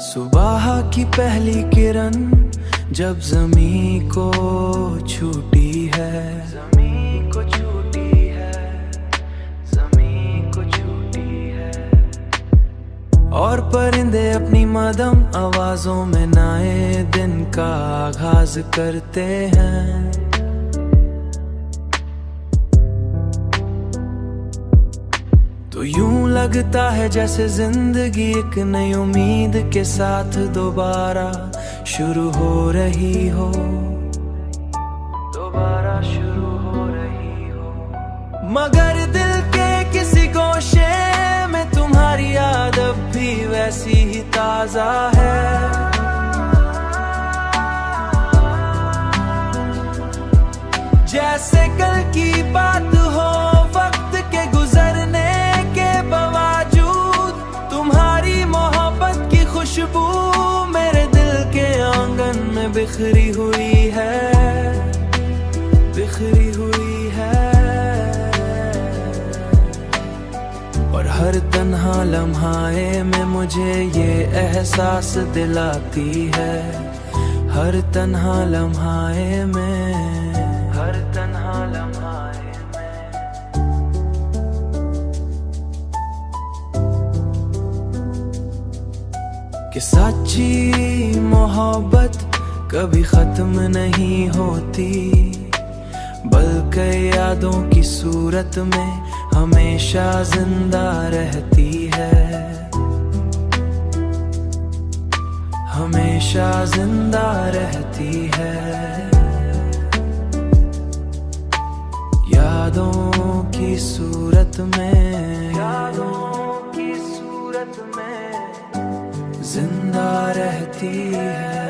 सुबह की पहली किरण जब ज़मीं को छूटी है, ज़मीं को छूटी है, ज़मीं को छूटी है। और परिंदे अपनी मदम आवाजों में नए दिन का आगाज करते हैं। तो यूं लगता है जैसे जिंदगी एक नई उम्मीद के साथ दोबारा शुरू हो रही हो, दोबारा शुरू हो रही हो। मगर दिल के किसी गोशे में तुम्हारी याद अब भी वैसी ही ताजा है। जैसे कल की बात हो, वक्त के गुजरने के बावजूद तुम्हारी मोहब्बत की खुशबू मेरे दिल के आंगन में बिखरी हुई है, बिखरी हुई है। और हर तन्हा लम्हाए में मुझे ये एहसास दिलाती है, हर तन्हा लम्हाए में, हर तन्हा लम्हाए में। कि सच्ची मोहब्बत कभी खत्म नहीं होती, बल्कि यादों की सूरत में हमेशा जिंदा रहती है, हमेशा जिंदा रहती है। यादों की सूरत में, यादों की सूरत में जिंदा रहती है।